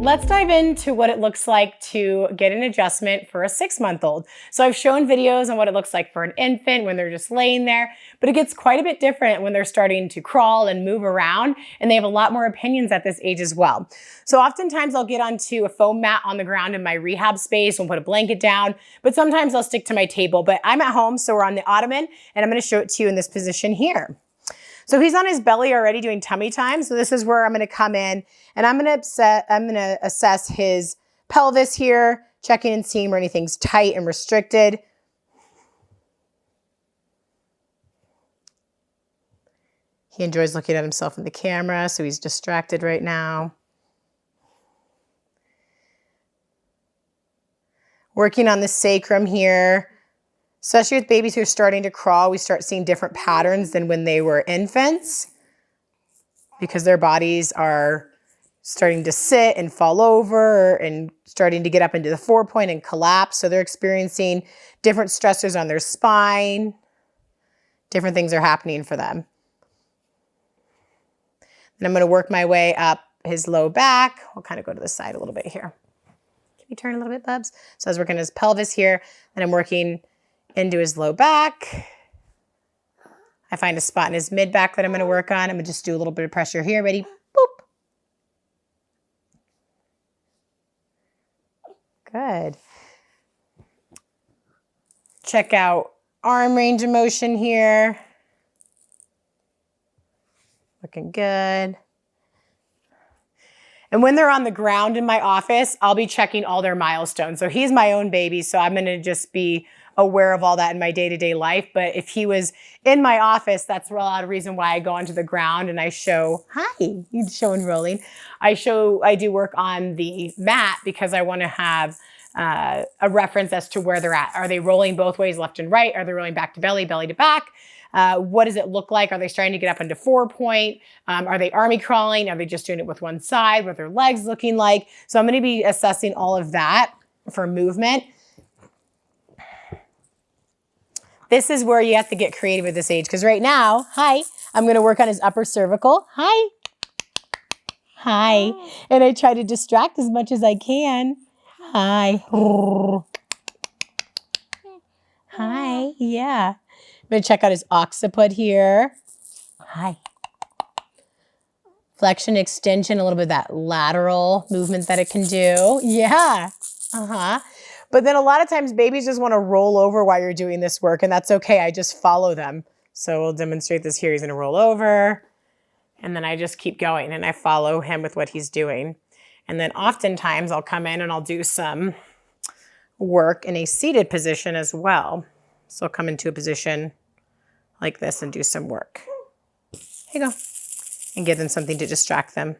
Let's dive into what it looks like to get an adjustment for a 6-month-old. So I've shown videos on what it looks like for an infant when they're just laying there, but it gets quite a bit different when they're starting to crawl and move around, and they have a lot more opinions at this age as well. So oftentimes I'll get onto a foam mat on the ground in my rehab space and put a blanket down, but sometimes I'll stick to my table. But I'm at home, so we're on the ottoman, and I'm gonna show it to you in this position here. So he's on his belly already doing tummy time. So this is where I'm gonna come in and I'm gonna assess his pelvis here, checking and seeing where anything's tight and restricted. He enjoys looking at himself in the camera, so he's distracted right now. Working on the sacrum here. Especially with babies who are starting to crawl, we start seeing different patterns than when they were infants because their bodies are starting to sit and fall over and starting to get up into the 4-point and collapse. So they're experiencing different stressors on their spine. Different things are happening for them. And I'm going to work my way up his low back. We'll kind of go to the side a little bit here. Can you turn a little bit, Bubs? So I was working his pelvis here, and I'm working into his low back. I find a spot in his mid back that I'm going to work on. I'm going to just do a little bit of pressure here. Ready? Boop. Good. Check out arm range of motion here. Looking good. And when they're on the ground in my office, I'll be checking all their milestones. So he's my own baby, so I'm going to just be aware of all that in my day-to-day life. But if he was in my office, that's a lot of reason why I go onto the ground and I show, hi, he's showing rolling. I do work on the mat because I want to have a reference as to where they're at. Are they rolling both ways, left and right? Are they rolling back to belly, belly to back? What does it look like? Are they starting to get up into 4-point? Are they army crawling? Are they just doing it with one side? What are their legs looking like? So I'm going to be assessing all of that for movement. This is where you have to get creative at this age. Because right now, hi, I'm going to work on his upper cervical. Hi. Hi. And I try to distract as much as I can. Hi. Hi. Yeah. I'm going to check out his occiput here. Hi. Flexion, extension, a little bit of that lateral movement that it can do. Yeah. But then a lot of times babies just want to roll over while you're doing this work, and that's okay. I just follow them. So we'll demonstrate this here. He's going to roll over, and then I just keep going, and I follow him with what he's doing. And then oftentimes I'll come in and I'll do some work in a seated position as well. So I'll come into a position like this and do some work. Here you go. And give them something to distract them.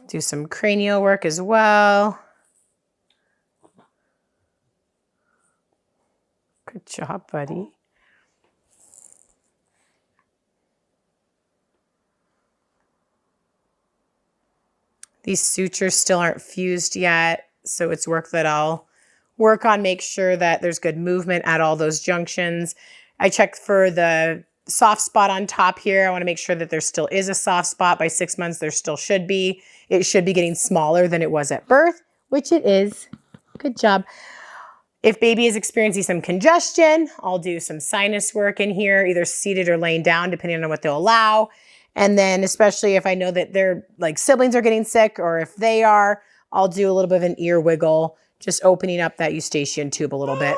Do some cranial work as well. Good job, buddy. These sutures still aren't fused yet, so it's work that I'll work on, make sure that there's good movement at all those junctions. I check for the soft spot on top here. I want to make sure that there still is a soft spot. By 6 months, there still should be. It should be getting smaller than it was at birth, which it is. Good job. If baby is experiencing some congestion, I'll do some sinus work in here, either seated or laying down, depending on what they'll allow. And then especially if I know that their siblings are getting sick or if they are, I'll do a little bit of an ear wiggle, just opening up that eustachian tube a little bit.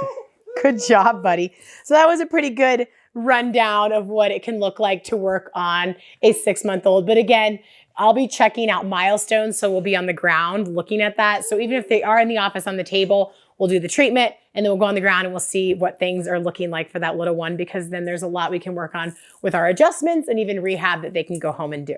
Good job, buddy. So that was a pretty good rundown of what it can look like to work on a 6-month-old. But again, I'll be checking out milestones, so we'll be on the ground looking at that. So even if they are in the office on the table, we'll do the treatment and then we'll go on the ground and we'll see what things are looking like for that little one, because then there's a lot we can work on with our adjustments and even rehab that they can go home and do.